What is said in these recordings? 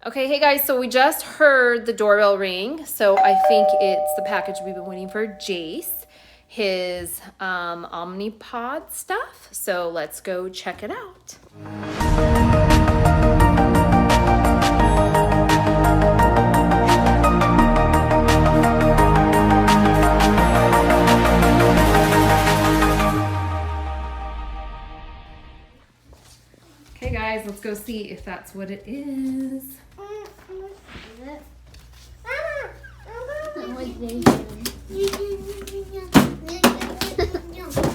Okay, hey guys, so we just heard the doorbell ring. So I think it's the package we've been waiting for, Jace, his Omnipod stuff. So let's go check it out. Okay guys, let's go see if that's what it is.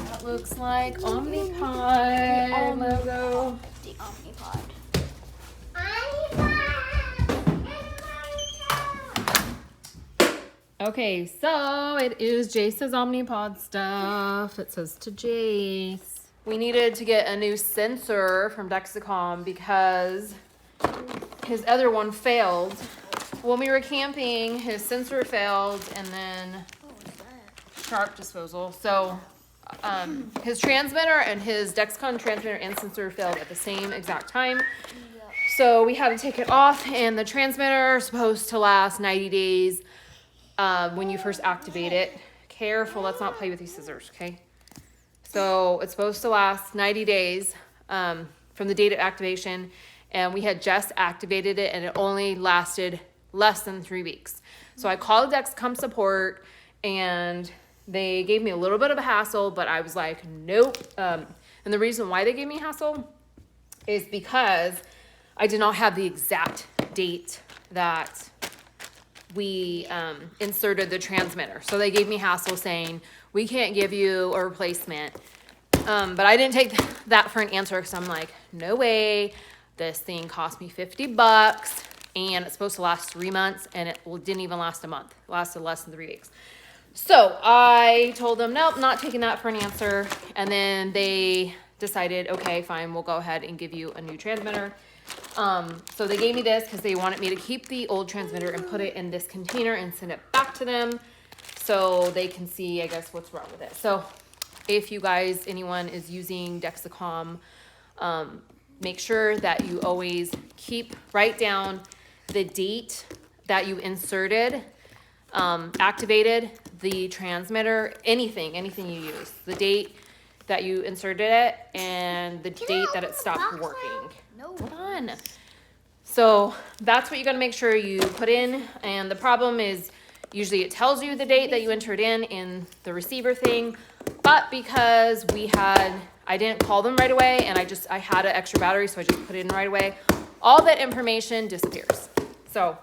That looks like Omnipod logo. The Omnipod. Okay, so it is Jace's Omnipod stuff. It says to Jace. We needed to get a new sensor from Dexcom because his other one failed. When we were camping, his sensor failed, and then sharp disposal. So his transmitter and his Dexcom transmitter and sensor failed at the same exact time. So we had to take it off, and the transmitter is supposed to last 90 days when you first activate it. Careful, let's not play with these scissors, okay? So it's supposed to last 90 days from the date of activation, and we had just activated it, and it only lasted less than 3 weeks. So I called Dexcom Support, and they gave me a little bit of a hassle, but I was like, nope. And the reason why they gave me hassle is because I did not have the exact date that we inserted the transmitter. So they gave me hassle saying, we can't give you a replacement. But I didn't take that for an answer because I'm like, no way. This thing cost me $50 and it's supposed to last 3 months, and it didn't even last a month. It lasted less than 3 weeks. So I told them, nope, not taking that for an answer. And then they decided, okay, fine, we'll go ahead and give you a new transmitter. So they gave me this because they wanted me to keep the old transmitter and put it in this container and send it back to them so they can see, I guess, what's wrong with it. So if you guys, anyone is using Dexcom, make sure that you always write down the date that you inserted, activated the transmitter, anything you use, the date that you inserted it and the date that it stopped working. No. Hold on. So that's what you got to make sure you put in. And the problem is usually it tells you the date that you entered in the receiver thing. But because I didn't call them right away, and I had an extra battery, so I just put it in right away. All that information disappears. So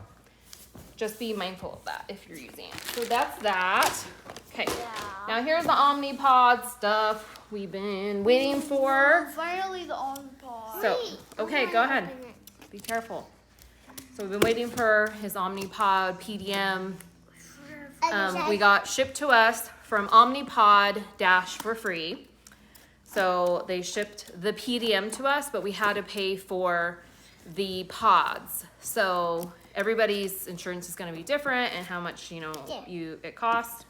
just be mindful of that if you're using it. So that's that. Okay. Yeah. Now here's the Omnipod stuff we've been waiting for. Finally, the Omnipod. So, okay, go ahead. Be careful. So we've been waiting for his Omnipod PDM. We got shipped to us from Omnipod Dash for free. So they shipped the PDM to us, but we had to pay for the pods. So everybody's insurance is going to be different and how much, it costs.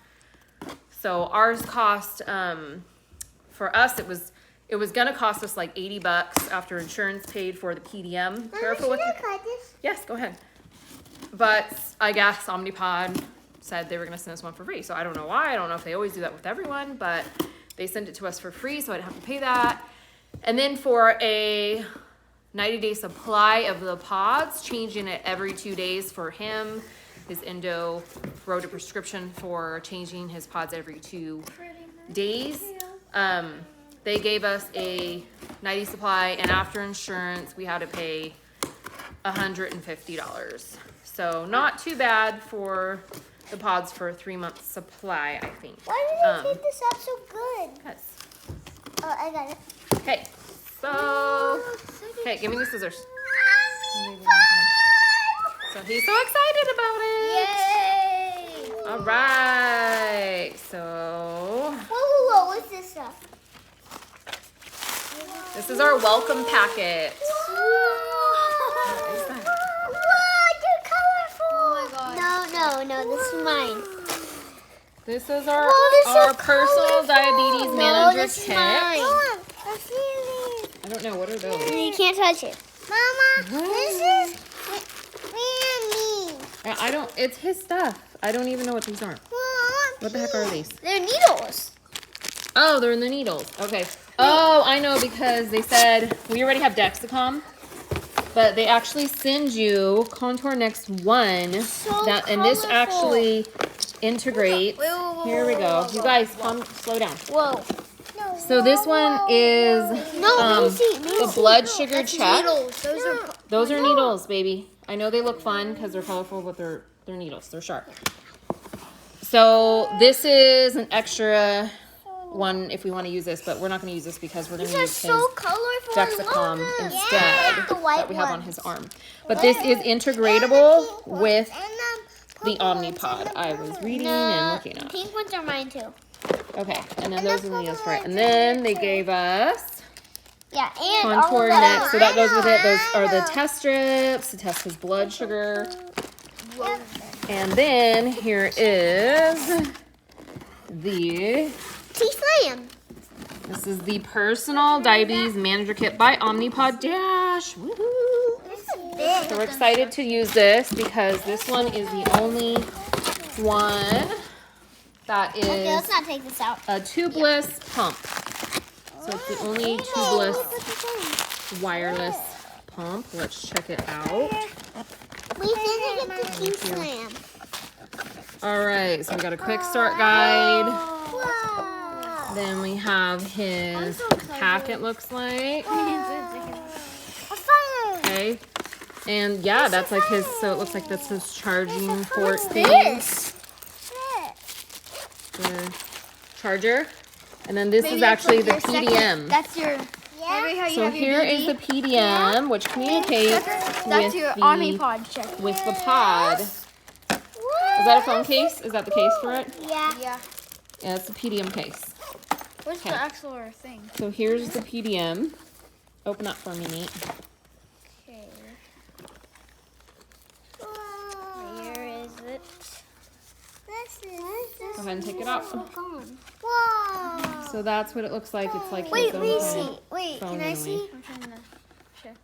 So ours cost, for us, it was going to cost us like $80 after insurance paid for the PDM. Careful with this. Yes, go ahead. But I guess Omnipod said they were going to send us one for free. So I don't know why. I don't know if they always do that with everyone, but they sent it to us for free, so I didn't have to pay that. And then for a 90-day supply of the pods, changing it every 2 days for him. His endo wrote a prescription for changing his pods every 2 days. They gave us a 90 supply, and after insurance, we had to pay $150. So not too bad for the pods for a 3-month supply, I think. Why did you keep this up so good? Yes. Oh, I got it. Okay, so, okay, give me the scissors. So he's so excited about it. Yay! All right, so Whoa, what's this stuff? this is our welcome packet. Whoa! Is that? Whoa, they're colorful! Oh my god. No, this is mine. This is our Whoa, this is personal colorful. diabetes manager this is kit. mine. I don't know, what are those? You can't touch it. Mama, this is... Yeah, I don't, it's his stuff. I don't even know what these are. What the heck are these? They're needles. Oh, they're in the needles. Okay. Oh, I know, because they said we already have Dexcom, but they actually send you Contour Next 1. So And this colorful. actually integrates. Whoa, Here we go. You guys, calm, slow down. Whoa. So this one is the blood sugar That's check. needles. Those are needles, baby. I know they look fun because they're colorful, but they're needles. They're sharp. So this is an extra one if we want to use this, but we're not going to use this because we're going to use his colorful. Dexcom instead the white that we have on ones. his arm. But this is integratable with the Omnipod I was reading and looking The at. pink ones are mine too. Okay, and then those are the needles for it. And then they gave us Yeah, and Contour all of Next. So that goes with it. Those are the know. test strips to test his blood sugar. And then here is the, Tslim. this is the Personal Diabetes Manager Kit by Omnipod Dash. Woohoo! This is big. So we're excited to use this because this one is the only one that Okay, let's is not take this out. a tubeless pump. So it's the only tubeless wireless pump. Let's check it out. We didn't get the Tslim. All right, so we got a quick start guide. Wow. Then we have his pack, it looks like. A phone. Okay. And yeah, that's like his, so it looks like that's his charging port thing. This. The charger. And then this is actually the PDM. That's your. Yeah. So here is the PDM, which communicates That's your with Omnipod check. the pod. Is that a phone case? Is that the case for it? Yeah. Yeah. Yeah, it's the PDM case. Where's Okay. the actual thing? So here's the PDM. Open up for me, Nate. Okay. Where is it? Go ahead and take it out. Wow. So that's what it looks like. It's like Wait, his let own me kind see. Wait, phone can I in a see? way. I'm trying to check.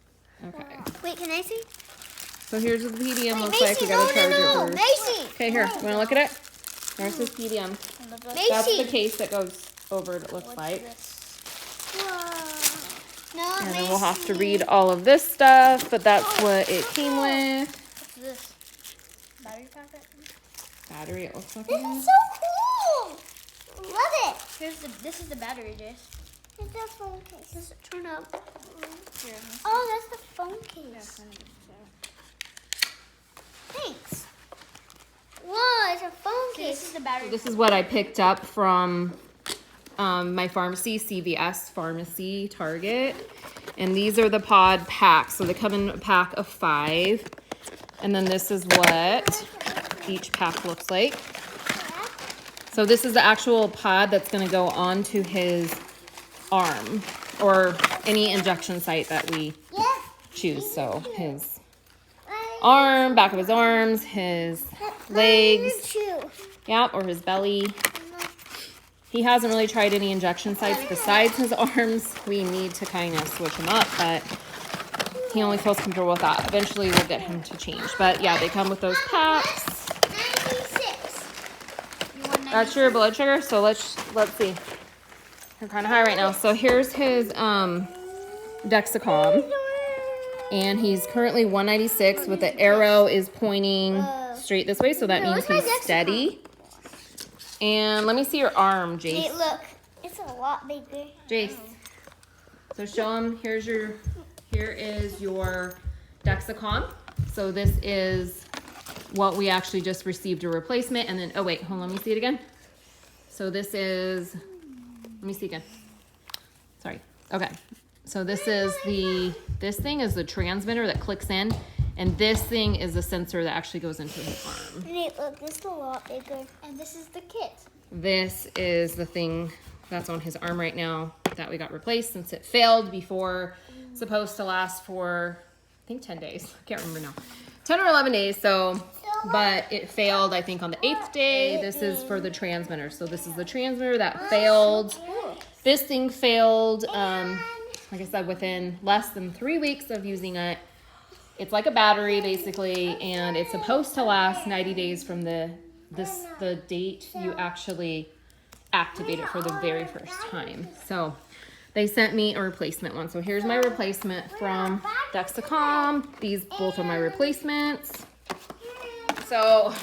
Okay. Wait, can I see? So here's what the PDM Wait, looks like. We gotta charge it first. Macy. Okay, here. You wanna look at it? There's his PDM. That's the case that goes over it looks like. No, And then we'll have to read all of this stuff, but that's what it came with. What's this? Battery packet? Battery, it looks like. This is so cool. Love it. This is the battery, Jace. It's a phone case. Does it turn up? Here. Oh, that's the phone case. Thanks. Whoa, it's a phone This is case. the battery. This is what I picked up from my pharmacy, CVS Pharmacy, Target. And these are the pod packs. So they come in a pack of 5. And then this is what each pack looks like. So this is the actual pod that's going to go onto his arm or any injection site that we Yeah. choose. So his arm, back of his arms, his legs, yeah, or his belly. He hasn't really tried any injection sites besides his arms. We need to kind of switch him up, but he only feels comfortable with that. Eventually we'll get him to change. But yeah, they come with those packs. 96. That's your blood sugar. So let's see. You're kind of high right now. So here's his Dexcom. And he's currently 196 with the arrow is pointing straight this way. So that means where's my he's Dexcom? steady. And let me see your arm, Jace. Hey, look. It's a lot bigger. Jace. So show him. Here is your Dexcom. So this is what we actually just received a replacement. And then, oh wait, hold on, let me see it again. So this is, let me see again. Sorry. Okay. So this is this thing is the transmitter that clicks in. And this thing is the sensor that actually goes into his arm. Hey, look. This is a lot bigger. And this is the kit. This is the thing that's on his arm right now that we got replaced since it failed before. Supposed to last for, I think 10 days. I can't remember now. 10 or 11 days. So, but it failed, I think, on the 8th day. This is for the transmitter. So this is the transmitter that failed. This thing failed, like I said, within less than 3 weeks of using it. it's like a battery basically, and it's supposed to last 90 days from the date you actually activate it for the very first time. So they sent me a replacement one. So here's my replacement from Dexcom. These both are my replacements. So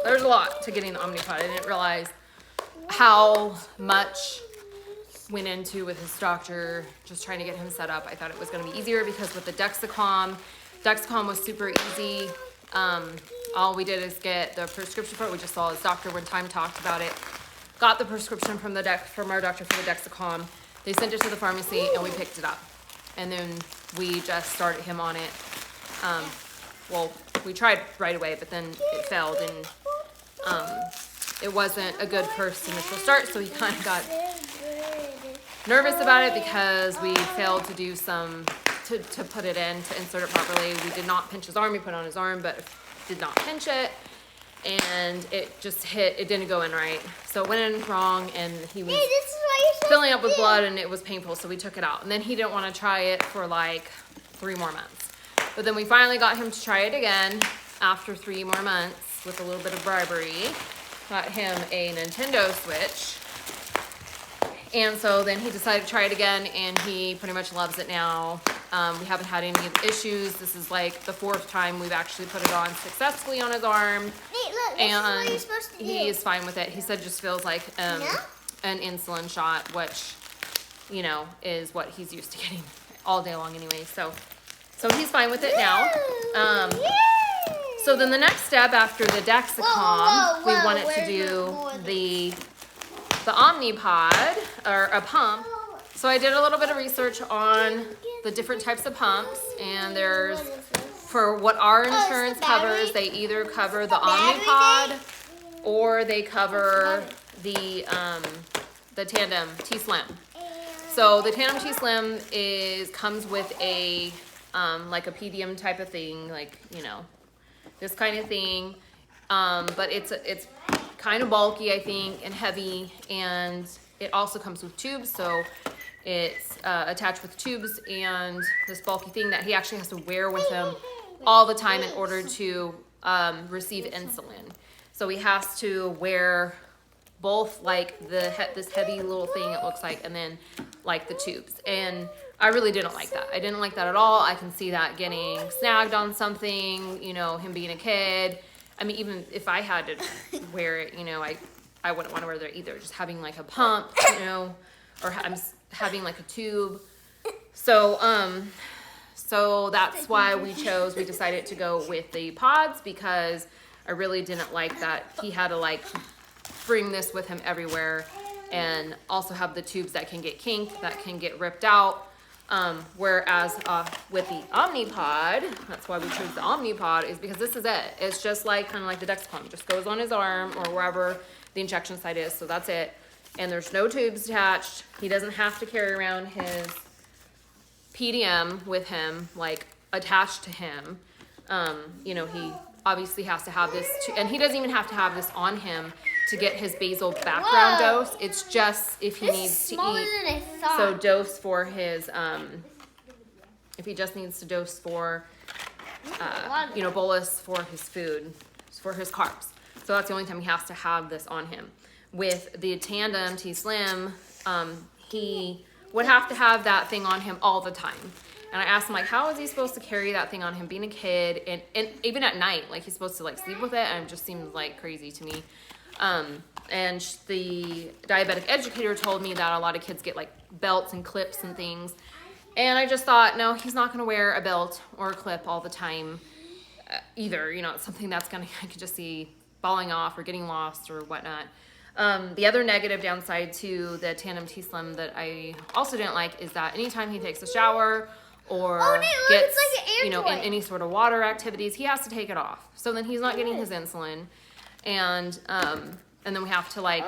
there's a lot to getting the Omnipod. I didn't realize how much went into with his doctor just trying to get him set up. I thought it was going to be easier because with the Dexcom was super easy. All we did is get the prescription for it. We just saw his doctor one time, talked about it, got the prescription from our doctor for the Dexcom. They sent it to the pharmacy and we picked it up, and then we just started him on it. Well, we tried right away, but then it failed, and it wasn't a good first initial start, so he kind of got nervous about it because we failed to do to put it in, to insert it properly. We did not pinch his arm. We put it on his arm, but did not pinch it, and it just it didn't go in right. So it went in wrong, and he was filling up with blood, and it was painful, so we took it out. And then he didn't want to try it for like 3 more months. But then we finally got him to try it again after 3 more months with a little bit of bribery. Got him a Nintendo Switch. And so then he decided to try it again, and he pretty much loves it now. We haven't had any issues. This is like the 4th time we've actually put it on successfully on his arm. Hey, look, and this is what you're supposed to do. he is fine with it. He said just feels like an insulin shot, which, you know, is what he's used to getting all day long anyway. So he's fine with it now. So then the next step after the Dexcom, we wanted to do the Omnipod, or a pump. So I did a little bit of research on the different types of pumps, and there's, for what our insurance covers, they either cover the Omnipod or they cover the Tandem T-Slim. So the Tandem T-Slim comes with a like a PDM type of thing, like, you know, this kind of thing, but it's kind of bulky, I think, and heavy, and it also comes with tubes. So it's attached with tubes and this bulky thing that he actually has to wear with him all the time in order to receive insulin. So he has to wear both, like this heavy little thing it looks like, and then like the tubes. And I really didn't like that. I didn't like that at all. I can see that getting snagged on something, you know, him being a kid. I mean, even if I had to wear it, you know, I wouldn't want to wear that either. Just having like a pump, you know, or having like a tube. So that's why we decided to go with the pods, because I really didn't like that he had to like bring this with him everywhere, and also have the tubes that can get kinked, that can get ripped out. Whereas with the Omnipod, that's why we chose the Omnipod, is because this is it. It's just like kind of like the Dexcom, just goes on his arm or wherever the injection site is. So that's it. And there's no tubes attached. He doesn't have to carry around his PDM with him, like attached to him. You know, he obviously has to have this, and he doesn't even have to have this on him to get his basal background dose. It's just if he needs to eat. So dose for his, if he just needs to dose for, you know, bolus for his food, for his carbs. So that's the only time he has to have this on him. With the Tandem T-Slim, he would have to have that thing on him all the time. And I asked him, like, how is he supposed to carry that thing on him being a kid? And even at night, like, he's supposed to, like, sleep with it, and it just seems, like, crazy to me. And the diabetic educator told me that a lot of kids get, like, belts and clips and things. And I just thought, no, he's not going to wear a belt or a clip all the time either. You know, it's something that's going to, I could just see falling off or getting lost or whatnot. The other negative downside to the Tandem T-Slim that I also didn't like is that anytime he takes a shower or gets, you know, in any sort of water activities, he has to take it off. So then he's not getting his insulin, and then we have to, like,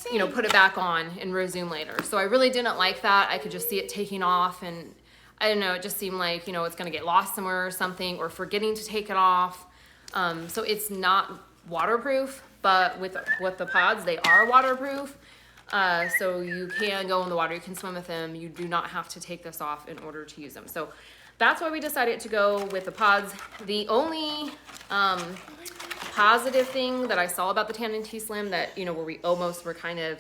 you know, put it back on and resume later. So I really didn't like that. I could just see it taking off, and I don't know, it just seemed like, you know, it's going to get lost somewhere or something, or forgetting to take it off. So it's not waterproof, but with the pods, they are waterproof. So you can go in the water, you can swim with them. You do not have to take this off in order to use them. So that's why we decided to go with the pods. The only positive thing that I saw about the Tandem T-Slim that, where we almost were kind of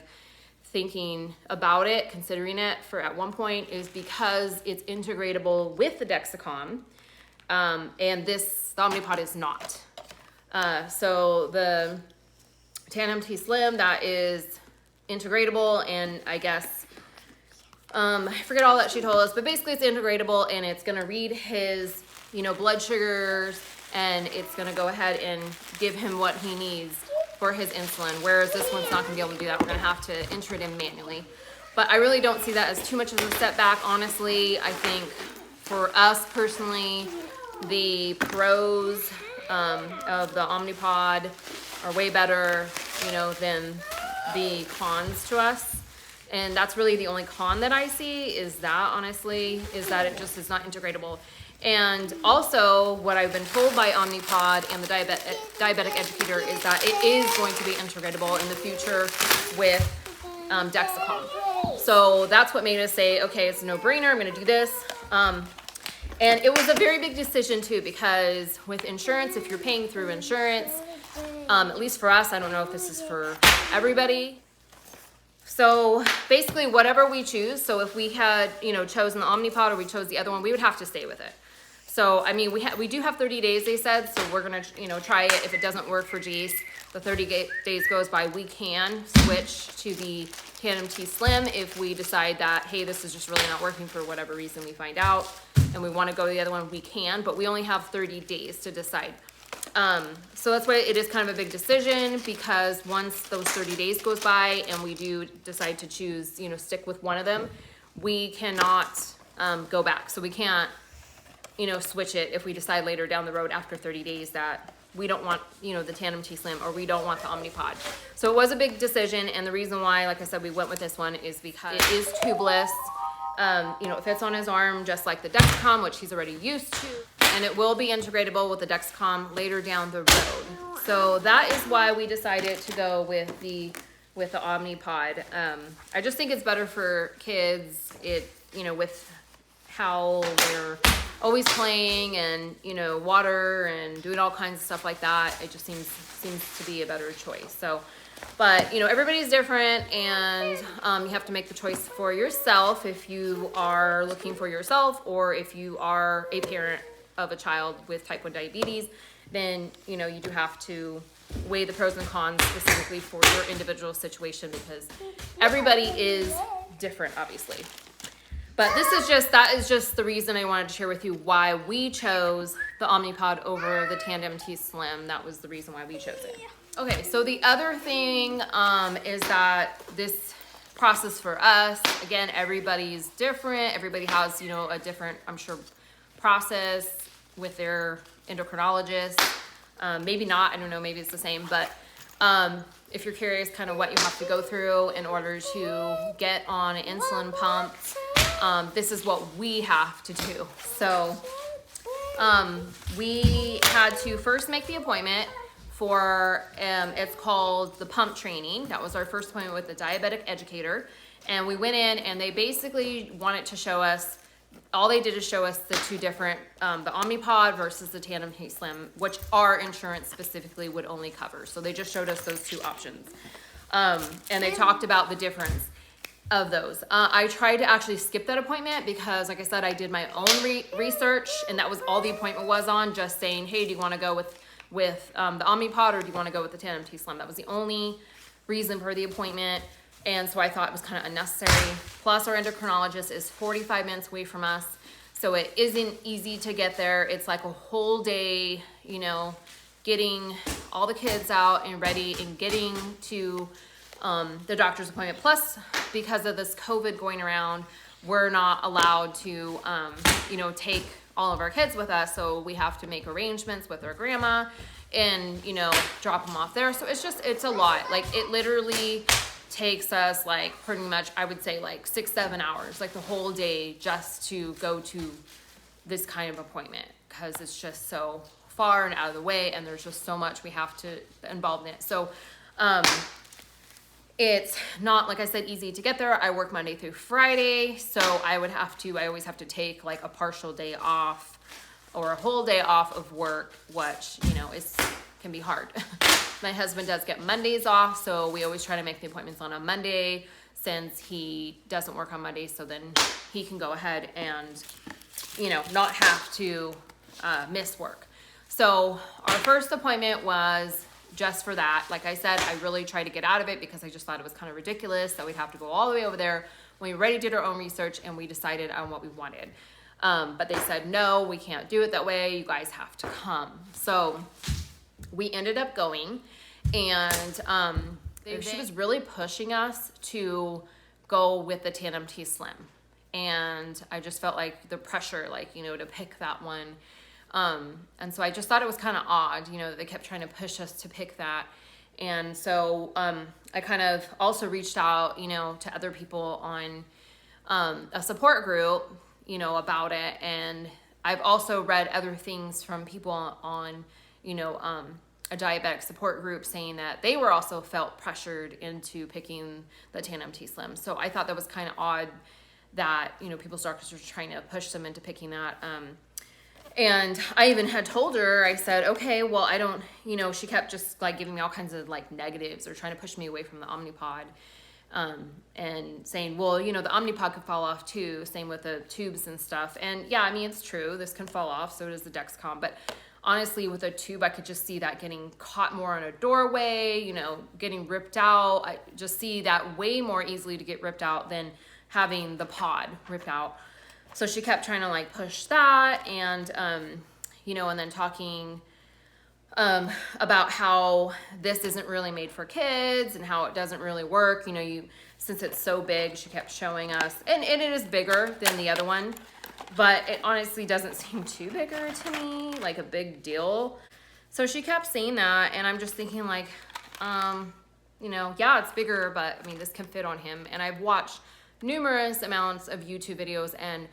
thinking about it, considering it for at one point, is because it's integratable with the Dexcom, and the Omnipod is not. So the Tandem T-Slim, that is integratable, and I guess, I forget all that she told us, but basically it's integratable, and it's gonna read his, blood sugars, and it's gonna go ahead and give him what he needs for his insulin, whereas this one's not gonna be able to do that. We're gonna have to enter it in manually. But I really don't see that as too much of a setback, honestly. I think for us personally, the pros of the Omnipod are way better, than the cons to us. And that's really the only con that I see, is that, honestly, is that it just is not integratable. And also, what I've been told by Omnipod and the diabetic educator is that it is going to be integratable in the future with Dexcom. So that's what made us say, okay, it's a no-brainer, I'm gonna do this. And it was a very big decision too, because with insurance, if you're paying through insurance, at least for us, I don't know if this is for everybody. So basically whatever we choose, so if we had, chosen the Omnipod or we chose the other one, we would have to stay with it. So, I mean, we do have 30 days, they said, so we're gonna, try it. If it doesn't work for Jace, the 30 days goes by, we can switch to the Tandem T-Slim if we decide that, hey, this is just really not working for whatever reason we find out, and we wanna go to the other one, we can, but we only have 30 days to decide. So that's why it is kind of a big decision, because once those 30 days goes by and we do decide to choose, stick with one of them, we cannot go back. So we can't, switch it if we decide later down the road after 30 days that we don't want, the Tandem T-Slim, or we don't want the Omnipod. So it was a big decision, and the reason why, like I said, we went with this one is because it is tubeless. It fits on his arm just like the Dexcom, which he's already used to, and it will be integratable with the Dexcom later down the road. So that is why we decided to go with the Omnipod. I just think it's better for kids. With how they're always playing and water and doing all kinds of stuff like that, it just seems to be a better choice. So, but everybody's different, and you have to make the choice for yourself if you are looking for yourself, or if you are a parent of a child with type 1 diabetes, then you do have to weigh the pros and cons specifically for your individual situation, because everybody is different, obviously. But that is just the reason I wanted to share with you why we chose the Omnipod over the Tandem T-Slim. That was the reason why we chose it. Okay, so the other thing is that this process for us, again, everybody's different. Everybody has, a different, I'm sure, process with their endocrinologist. Maybe not, I don't know, maybe it's the same, but if you're curious kind of what you have to go through in order to get on an insulin pump, this is what we have to do. So we had to first make the appointment for, it's called the pump training. That was our first appointment with the diabetic educator. And we went in, and they basically wanted to show us, all they did is show us the two different, the Omnipod versus the Tandem T-Slim, which our insurance specifically would only cover. So they just showed us those two options. And they talked about the difference of those. I tried to actually skip that appointment because, like I said, I did my own research, and that was all the appointment was on, just saying, hey, do you want to go with the Omnipod, or do you want to go with the Tandem T-Slim? That was the only reason for the appointment. And so I thought it was kind of unnecessary. Plus, our endocrinologist is 45 minutes away from us, so it isn't easy to get there. It's like a whole day, getting all the kids out and ready and getting to the doctor's appointment. Plus, because of this COVID going around, we're not allowed to, take all of our kids with us. So we have to make arrangements with our grandma and, drop them off there. So it's a lot. Like, it literally takes us like pretty much, I would say, like 6-7 hours, like the whole day, just to go to this kind of appointment, because it's just so far and out of the way, and there's just so much we have to involve in it. So it's not, like I said, easy to get there. I work Monday through Friday, so I always have to take like a partial day off or a whole day off of work, which, you know, can be hard. My husband does get Mondays off, so we always try to make the appointments on a Monday since he doesn't work on Mondays, so then he can go ahead and, you know, not have to miss work. So our first appointment was just for that. Like I said, I really tried to get out of it because I just thought it was kind of ridiculous that we'd have to go all the way over there. We already did our own research and we decided on what we wanted. But they said, no, we can't do it that way. You guys have to come. So we ended up going, and she was really pushing us to go with the T1D Tslim. And I just felt like the pressure, like, you know, to pick that one. And so I just thought it was kind of odd, you know, that they kept trying to push us to pick that. And so I kind of also reached out, you know, to other people on a support group, you know, about it. And I've also read other things from people on, you know, a diabetic support group saying that they were also felt pressured into picking the T1D Tslim. So I thought that was kind of odd that, you know, people's doctors were trying to push them into picking that. And I even had told her, I said, okay, well, I don't, you know, she kept just like giving me all kinds of like negatives or trying to push me away from the Omnipod, and saying, well, you know, the Omnipod could fall off too. Same with the tubes and stuff. And yeah, I mean, it's true. This can fall off. So does the Dexcom. But honestly, with a tube, I could just see that getting caught more on a doorway, you know, getting ripped out. I just see that way more easily to get ripped out than having the pod ripped out. So she kept trying to like push that, and, you know, and then talking about how this isn't really made for kids and how it doesn't really work. You know, since it's so big, she kept showing us, and it is bigger than the other one, but it honestly doesn't seem too bigger to me, like a big deal. So she kept saying that, and I'm just thinking like, you know, yeah, it's bigger, but I mean, this can fit on him. And I've watched numerous amounts of YouTube videos, and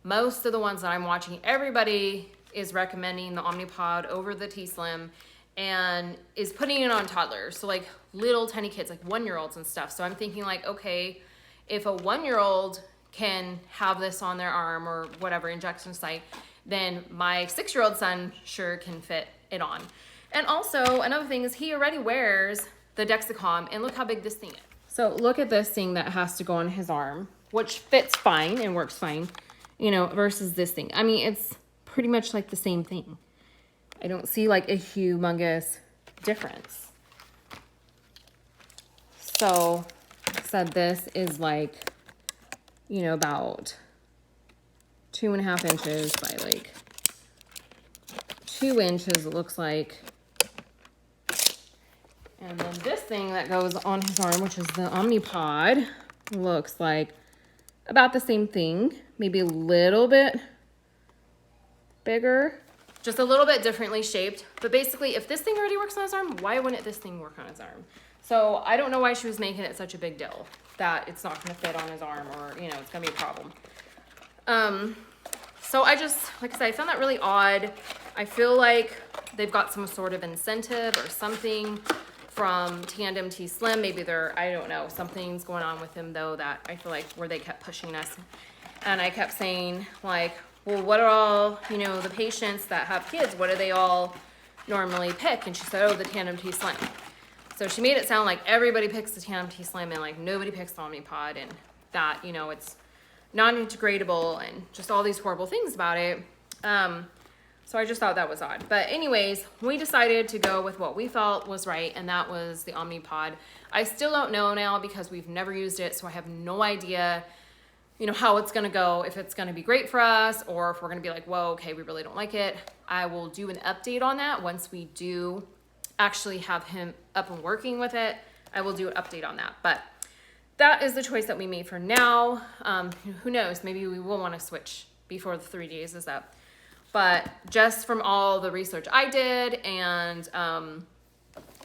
most of the ones that I'm watching, everybody is recommending the Omnipod over the T-Slim and is putting it on toddlers. So like little tiny kids, like 1-year-olds and stuff. So I'm thinking like, okay, if a 1-year-old can have this on their arm or whatever injection site, then my 6-year-old son sure can fit it on. And also another thing is he already wears the Dexcom, and look how big this thing is. So look at this thing that has to go on his arm, which fits fine and works fine, you know, versus this thing. I mean, it's pretty much like the same thing. I don't see like a humongous difference. So said this is like, you know, about 2.5 inches by like 2 inches, it looks like. And then this thing that goes on his arm, which is the Omnipod, looks like about the same thing, maybe a little bit bigger, just a little bit differently shaped. But basically, if this thing already works on his arm, why wouldn't this thing work on his arm? So I don't know why she was making it such a big deal that it's not going to fit on his arm, or, you know, it's going to be a problem. So I just, like I said, I found that really odd. I feel like they've got some sort of incentive or something from T1D Tslim. Maybe I don't know, something's going on with him though, that I feel like where they kept pushing us. And I kept saying like, well, what are all, you know, the patients that have kids, what do they all normally pick? And she said, oh, the T1D Tslim. So she made it sound like everybody picks the T1D Tslim and like nobody picks the Omnipod, and that, you know, it's non-integratable and just all these horrible things about it. So I just thought that was odd. But anyways, we decided to go with what we felt was right, and that was the Omnipod. I still don't know now because we've never used it, so I have no idea, you know, how it's gonna go, if it's gonna be great for us, or if we're gonna be like, whoa, okay, we really don't like it. I will do an update on that once we do actually have him up and working with it. I will do an update on that. But that is the choice that we made for now. Who knows, maybe we will wanna switch before the 3 days is up. But just from all the research I did and,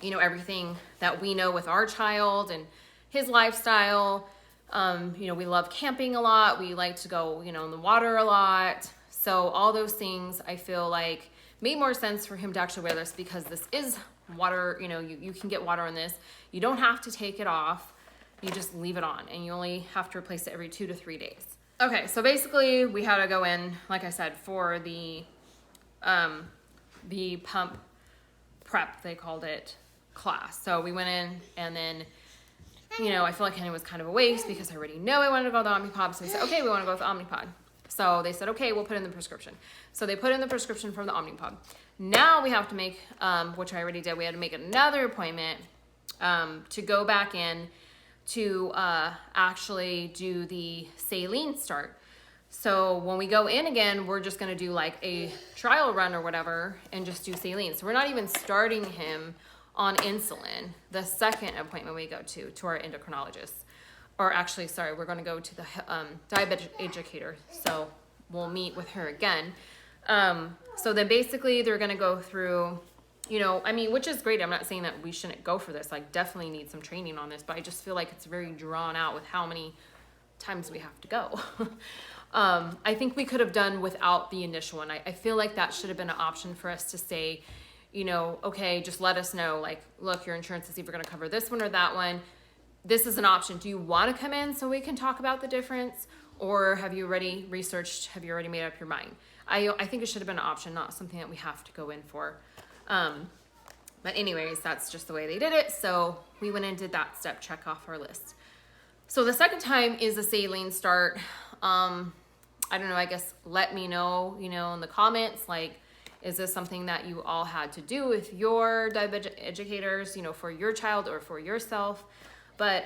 you know, everything that we know with our child and his lifestyle, you know, we love camping a lot. We like to go, you know, in the water a lot. So all those things I feel like made more sense for him to actually wear this, because this is water, you know, you can get water on this. You don't have to take it off. You just leave it on, and you only have to replace it every 2 to 3 days. Okay, so basically we had to go in, like I said, for the pump prep, they called it, class. So we went in, and then, you know, I feel like it was kind of a waste because I already know I wanted to go with the Omnipod. So we said, okay, we want to go with the Omnipod. So they said, okay, we'll put in the prescription. So they put in the prescription from the Omnipod. Now we have to make, which I already did, we had to make another appointment to go back in to actually do the saline start. So when we go in again, we're just gonna do like a trial run or whatever and just do saline. So we're not even starting him on insulin the second appointment we go to our endocrinologist. Or actually, sorry, we're gonna go to the diabetic educator. So we'll meet with her again. So then basically they're gonna go through, you know, I mean, which is great. I'm not saying that we shouldn't go for this. Like, definitely need some training on this, but I just feel like it's very drawn out with how many times we have to go. I think we could have done without the initial one. I feel like that should have been an option for us to say, you know, okay, just let us know, like, look, your insurance is either going to cover this one or that one. This is an option. Do you want to come in so we can talk about the difference? Or have you already researched? Have you already made up your mind? I think it should have been an option, not something that we have to go in for. But anyways, that's just the way they did it. So we went and did that step, check off our list. So the second time is a saline start. I don't know, I guess let me know, you know, in the comments, like, is this something that you all had to do with your diabetic educators, you know, for your child or for yourself? But,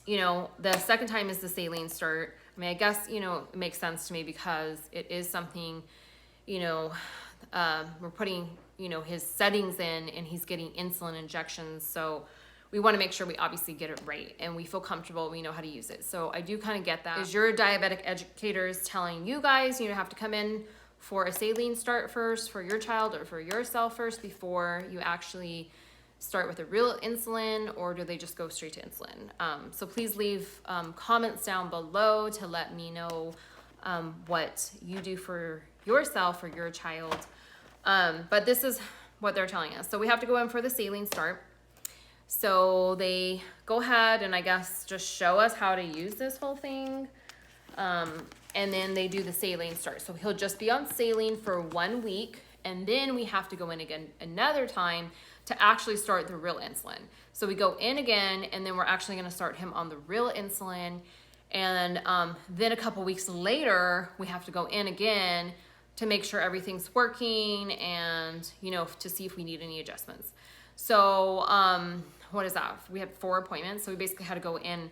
you know, the second time is the saline start. I mean, I guess, you know, it makes sense to me because it is something, you know, we're putting, you know, his settings in and he's getting insulin injections. So we want to make sure we obviously get it right and we feel comfortable, we know how to use it. So I do kind of get that. Is your diabetic educators telling you guys, you know, have to come in for a saline start first for your child or for yourself first before you actually start with a real insulin, or do they just go straight to insulin? So please leave comments down below to let me know what you do for yourself or your child. But this is what they're telling us. So we have to go in for the saline start. So they go ahead and I guess just show us how to use this whole thing. And then they do the saline start. So he'll just be on saline for 1 week. And then we have to go in again another time to actually start the real insulin. So we go in again, and then we're actually gonna start him on the real insulin. And then a couple weeks later, we have to go in again to make sure everything's working and, you know, to see if we need any adjustments. So what is that? We had 4 appointments. So we basically had to go in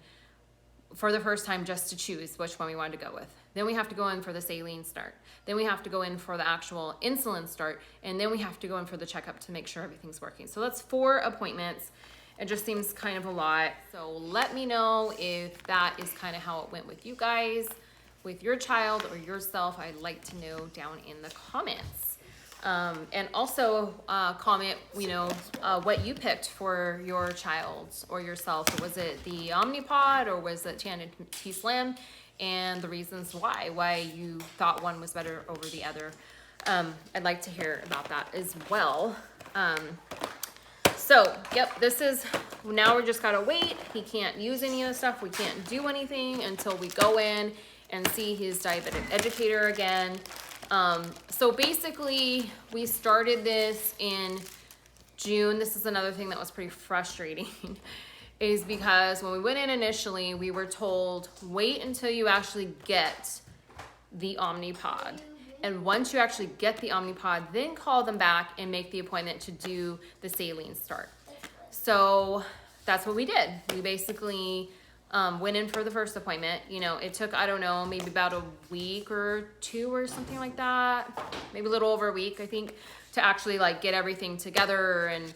for the first time just to choose which one we wanted to go with. Then we have to go in for the saline start. Then we have to go in for the actual insulin start. And then we have to go in for the checkup to make sure everything's working. So that's 4 appointments. It just seems kind of a lot. So let me know if that is kind of how it went with you guys, with your child or yourself. I'd like to know down in the comments. And also comment, you know, what you picked for your child or yourself. Was it the Omnipod or was it T1D Tslim? And the reasons why you thought one was better over the other. I'd like to hear about that as well. So, yep, this is, now we're just gotta wait. He can't use any of the stuff. We can't do anything until we go in and see his diabetic educator again. So basically, we started this in June. This is another thing that was pretty frustrating. Is because when we went in initially, we were told, wait until you actually get the Omnipod. And once you actually get the Omnipod, then call them back and make the appointment to do the saline start. So that's what we did. We basically went in for the first appointment. You know, it took, I don't know, maybe about a week or 2 or something like that. Maybe a little over a week, I think, to actually like get everything together and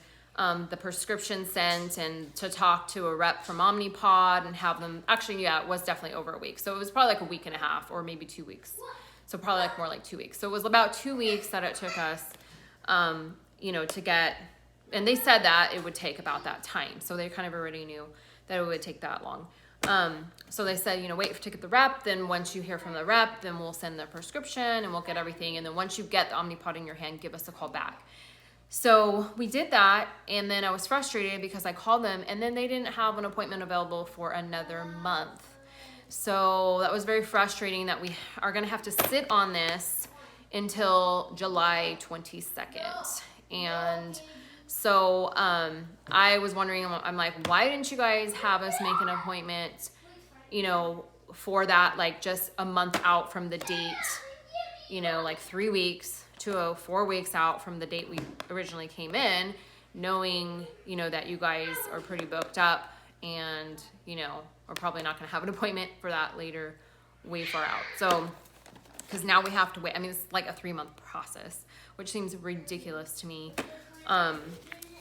the prescription sent and to talk to a rep from Omnipod and have them, actually, yeah, it was definitely over a week. So it was probably like a week and a half or maybe 2 weeks. So probably like more like 2 weeks. So it was about 2 weeks that it took us, you know, to get, and they said that it would take about that time. So they kind of already knew that it would take that long. So they said, you know, wait to get the rep. Then once you hear from the rep, then we'll send the prescription and we'll get everything. And then once you get the Omnipod in your hand, give us a call back. So we did that, and then I was frustrated because I called them and then they didn't have an appointment available for another month. So that was very frustrating that we are gonna have to sit on this until July 22nd. And so I was wondering, I'm like, why didn't you guys have us make an appointment, you know, for that, like just a month out from the date, you know, like 3 weeks to 4 weeks out from the date we originally came in, knowing, you know, that you guys are pretty booked up and, you know, we're probably not going to have an appointment for that later, way far out. So, because now we have to wait. I mean, it's like a 3-month process, which seems ridiculous to me.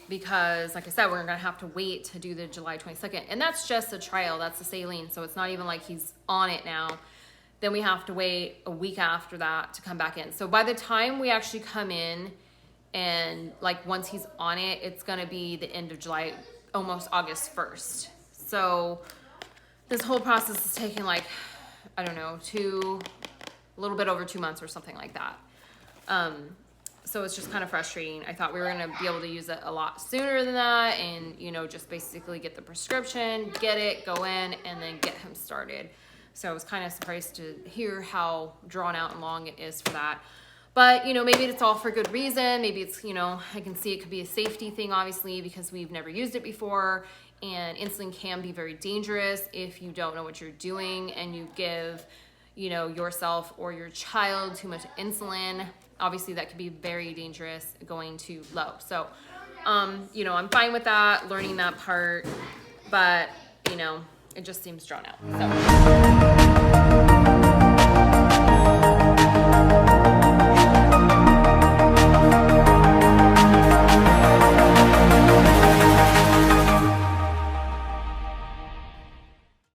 Because like I said, we're going to have to wait to do the July 22nd. And that's just a trial. That's the saline. So it's not even like he's on it now. Then we have to wait a week after that to come back in. So by the time we actually come in and like once he's on it, it's going to be the end of July, almost August 1st. So this whole process is taking like, I don't know, a little bit over 2 months or something like that. So it's just kind of frustrating. I thought we were gonna be able to use it a lot sooner than that and, you know, just basically get the prescription, get it, go in, and then get him started. So I was kind of surprised to hear how drawn out and long it is for that. But, you know, maybe it's all for good reason. Maybe it's, you know, I can see it could be a safety thing, obviously, because we've never used it before. And insulin can be very dangerous if you don't know what you're doing and you give, you know, yourself or your child too much insulin. Obviously, that could be very dangerous going too low. So, you know, I'm fine with that, learning that part, but, you know, it just seems drawn out. So.